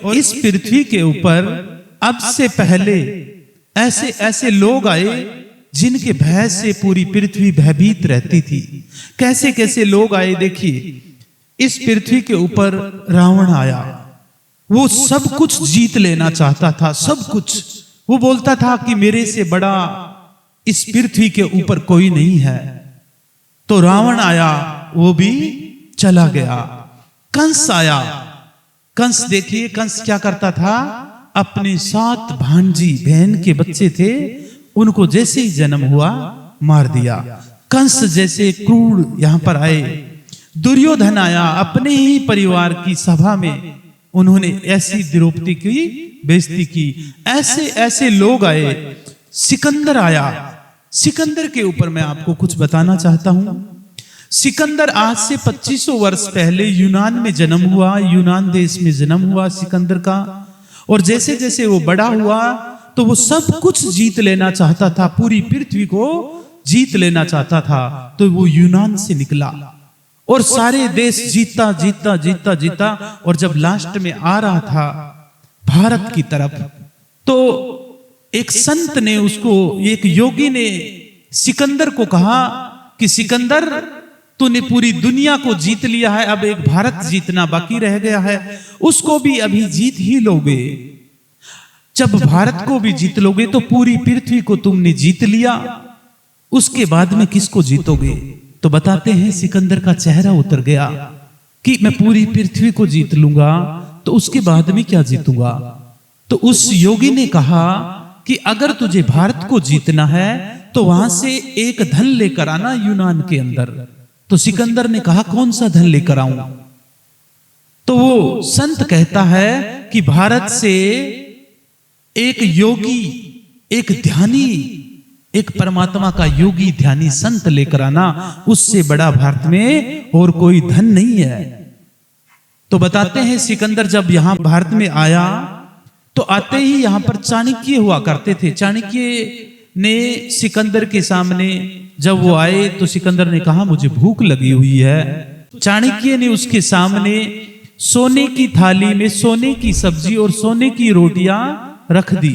और इस पृथ्वी के ऊपर अब से पहले ऐसे ऐसे लोग आए जिनके भय से पूरी पृथ्वी भयभीत रहती थी। कैसे कैसे लोग आए देखिए, इस पृथ्वी के ऊपर रावण आया, वो सब कुछ जीत लेना चाहता था, सब कुछ। वो बोलता था कि मेरे से बड़ा इस पृथ्वी के ऊपर कोई नहीं है। तो रावण आया, वो भी चला गया। कंस आया। कंस देखिए, कंस क्या करता था, अपने 7 भांजी बहन के बच्चे थे, उनको जैसे ही जन्म हुआ मार दिया। कंस जैसे क्रूर यहां पर आए। दुर्योधन आया, अपने ही परिवार की सभा में उन्होंने ऐसी द्रौपदी की बेइज्जती की। ऐसे ऐसे लोग आए। सिकंदर आया। सिकंदर के ऊपर मैं आपको कुछ बताना चाहता हूं। सिकंदर आज से 2500 वर्ष पहले यूनान में जन्म हुआ, यूनान देश में जन्म हुआ सिकंदर का। और जैसे जैसे वो बड़ा हुआ तो वो सब कुछ जीत लेना चाहता था, पूरी पृथ्वी को जीत लेना चाहता था। तो वो यूनान से निकला और सारे देश जीता जीता जीता जीता। और जब लास्ट में आ रहा था भारत की तरफ, तो एक संत ने उसको, एक योगी ने सिकंदर को कहा कि सिकंदर, तूने पूरी दुनिया को जीत लिया है, अब एक भारत जीतना बाकी रह गया है, उसको भी अभी जीत ही लोगे। जब भारत को भी जीत लोगे तो पूरी पृथ्वी को तुमने जीत लिया, उसके बाद में किसको जीतोगे? तो बताते हैं सिकंदर का चेहरा उतर गया कि मैं पूरी पृथ्वी को जीत लूंगा तो उसके बाद में क्या जीतूंगा। तो उस योगी ने कहा कि अगर तुझे भारत को जीतना है तो वहां से एक धन लेकर आना यूनान के अंदर। तो सिकंदर ने कहा कौन सा धन लेकर आऊं? तो वो संत कहता है कि भारत से एक योगी, एक ध्यानी, एक परमात्मा का योगी ध्यानी संत लेकर आना, उससे बड़ा भारत में और कोई धन नहीं है। तो बताते हैं सिकंदर जब यहां भारत में आया तो आते ही यहां पर चाणक्य हुआ करते थे। चाणक्य ने सिकंदर के सामने जब वो आए तो सिकंदर ने कहा मुझे भूख लगी हुई है। चाणक्य ने उसके सामने सोने की थाली में सोने की सब्जी और सोने की रोटियां रख दी।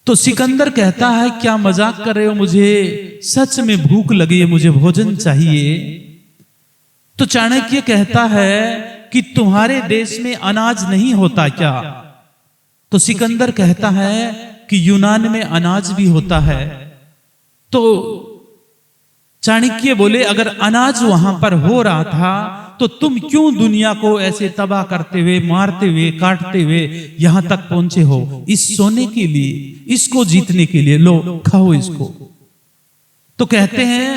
तो सिकंदर कहता है क्या मजाक कर रहे हो, मुझे सच में भूख लगी है, मुझे भोजन चाहिए। तो चाणक्य कहता है कि तुम्हारे देश में अनाज नहीं होता क्या? तो सिकंदर कहता है कि यूनान में अनाज भी होता है। तो चाणक्य बोले अगर अनाज वहां पर हो रहा था तो तुम क्यों दुनिया को ऐसे तबाह करते हुए, मारते हुए, काटते हुए यहां तक पहुंचे हो? इस सोने के लिए, इसको जीतने के लिए, लो खाओ इसको। तो कहते हैं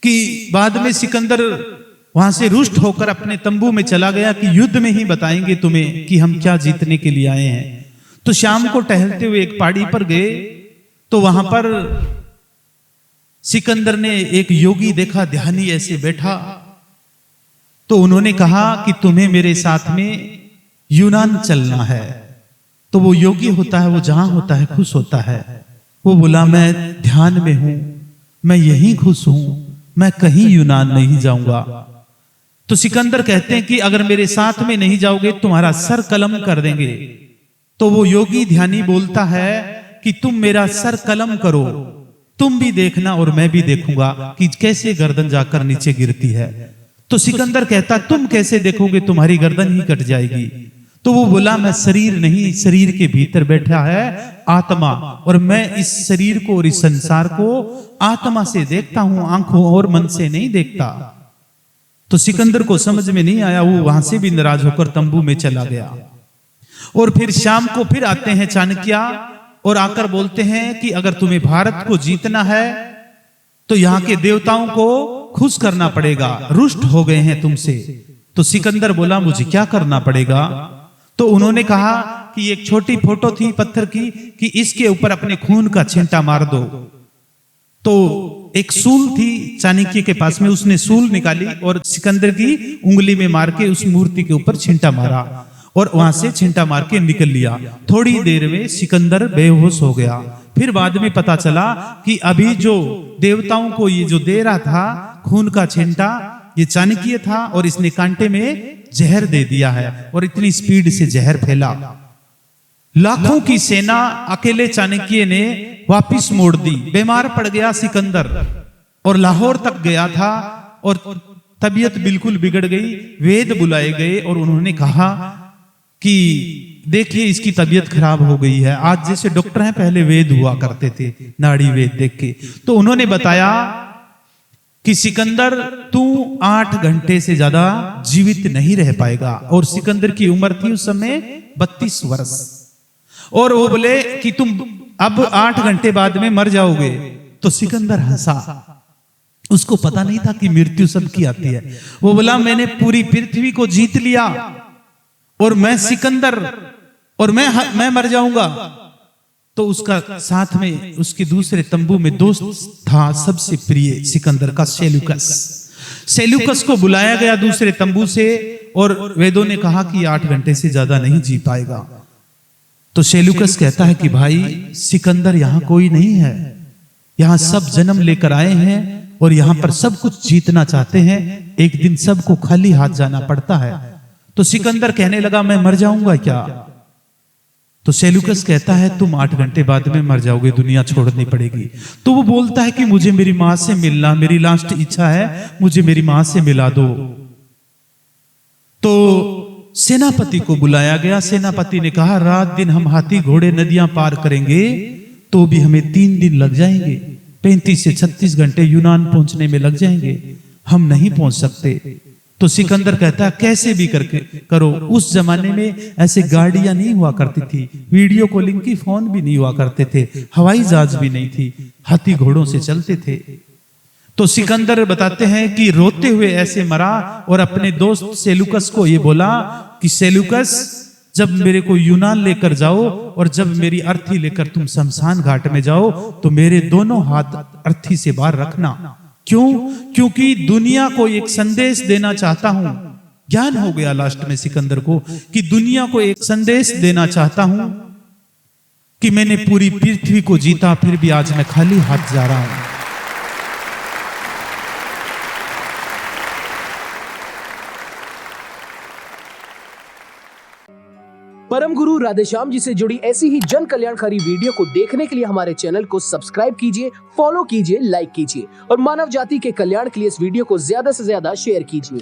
कि बाद में सिकंदर वहां से रुष्ट होकर अपने तंबू में चला गया कि युद्ध में ही बताएंगे तुम्हें कि हम क्या जीतने के लिए आए हैं। तो शाम को टहलते हुए एक पहाड़ी पर गए तो वहां पर सिकंदर ने एक योगी देखा, ध्यानी ऐसे बैठा। तो उन्होंने कहा कि तुम्हें मेरे साथ में यूनान चलना है। तो वो योगी होता है, वो जहां होता है खुश होता है। वो बोला मैं ध्यान में हूं, मैं यहीं खुश हूं, मैं कहीं यूनान नहीं जाऊंगा। तो सिकंदर कहते हैं कि अगर मेरे साथ में नहीं जाओगे तुम्हारा सर कलम कर देंगे। तो वो योगी ध्यानी बोलता है कि तुम मेरा सर कलम करो, तुम भी देखना और मैं भी देखूंगा कि कैसे गर्दन जाकर नीचे गिरती है। तो सिकंदर कहता तुम कैसे देखोगे, तुम्हारी गर्दन ही कट जाएगी। तो वो बोला मैं शरीर नहीं, शरीर के भीतर बैठा है आत्मा, और मैं इस शरीर को और इस संसार को आत्मा से देखता हूं, आंखों और मन से नहीं देखता। तो सिकंदर को समझ में नहीं आया, वो वहां से भी नाराज होकर तंबू में चला गया। और फिर शाम को फिर आते हैं चाणक्य और आकर बोलते हैं कि अगर तुम्हें भारत को जीतना है तो यहाँ के देवताओं को खुश करना पड़ेगा, रुष्ट हो गए हैं तुमसे। तो सिकंदर बोला मुझे क्या करना पड़ेगा? तो उन्होंने कहा कि एक छोटी फोटो थी पत्थर की कि इसके ऊपर अपने खून का छींटा मार दो। तो एक सूल थी चाणक्य के पास में, उसने सूल निकाली और सिकंदर की उंगली में मार के उस मूर्ति के ऊपर छींटा मारा और वहां से छींटा मार के निकल लिया। थोड़ी देर में सिकंदर बेहोश हो गया। फिर बाद में पता चला कि अभी जो देवताओं को ये जो दे रहा था खून का छींटा, ये चाणक्य था और इसने कांटे में जहर दे दिया है और इतनी स्पीड से जहर फैला। लाखों की सेना अकेले चाणक्य ने वापिस मोड़ दी। बीमार पड़ गया सिकंदर और लाहौर तक गया था और तबीयत बिल्कुल बिगड़ गई। वेद बुलाए गए और उन्होंने कहा कि देखिए इसकी तबीयत खराब हो गई है। आज जैसे डॉक्टर हैं, पहले वेद हुआ करते थे, नाड़ी वेद देख के। तो उन्होंने बताया कि सिकंदर तू 8 घंटे से ज्यादा जीवित नहीं रह पाएगा। और सिकंदर की उम्र थी उस समय 32 वर्ष। और वो बोले कि तुम अब 8 घंटे बाद में मर जाओगे। तो सिकंदर हंसा, उसको पता नहीं था कि मृत्यु सबकी आती है। वो बोला मैंने पूरी पृथ्वी को जीत लिया और मैं सिकंदर और मैं मर जाऊंगा। तो उसका साथ में उसके दूसरे तंबू में दोस्त था सबसे प्रिय सिकंदर का, सेल्यूकस। सेल्यूकस को बुलाया गया दूसरे तंबू से और वेदों ने कहा कि 8 घंटे से ज्यादा नहीं जी पाएगा। तो सेल्यूकस कहता है कि भाई सिकंदर यहां कोई नहीं है, यहां सब जन्म लेकर आए हैं और यहां पर सब कुछ जीतना चाहते हैं, एक दिन सबको खाली हाथ जाना पड़ता है। तो सिकंदर कहने लगा मैं मर जाऊंगा क्या? तो सेल्यूकस कहता है तुम 8 घंटे बाद में मर जाओगे, दुनिया छोड़नी पड़ेगी। तो वो बोलता है कि मुझे मेरी मां से मिलना, मेरी लास्ट इच्छा है, मुझे मेरी मां से मिला दो। तो सेनापति को बुलाया गया। सेनापति ने कहा रात दिन हम हाथी घोड़े नदियां पार करेंगे तो भी हमें 3 दिन लग जाएंगे, 35 से 36 घंटे यूनान पहुंचने में लग जाएंगे, हम नहीं पहुंच सकते। तो सिकंदर कहता है कैसे भी करके करो। उस जमाने में ऐसे गाड़ियां नहीं हुआ करती थी, वीडियो कॉलिंग की फोन भी नहीं हुआ करते थे, हवाई जहाज भी नहीं थी, हाथी घोड़ों से चलते थे। तो सिकंदर बताते हैं कि रोते हुए ऐसे मरा और अपने दोस्त सेल्यूकस को ये बोला कि सेल्यूकस जब मेरे को यूनान लेकर जाओ और जब मेरी अर्थी लेकर तुम शमशान घाट में जाओ तो मेरे दोनों हाथ अर्थी से बाहर रखना। क्यों? क्योंकि दुनिया को एक संदेश देना चाहता हूं। ज्ञान हो गया लास्ट में सिकंदर को कि दुनिया को एक संदेश देना चाहता हूं कि मैंने पूरी पृथ्वी को जीता, फिर भी आज मैं खाली हाथ जा रहा हूं। परम गुरु राधेश्याम जी से जुड़ी ऐसी ही जन कल्याणकारी वीडियो को देखने के लिए हमारे चैनल को सब्सक्राइब कीजिए, फॉलो कीजिए, लाइक कीजिए और मानव जाति के कल्याण के लिए इस वीडियो को ज्यादा से ज्यादा शेयर कीजिए।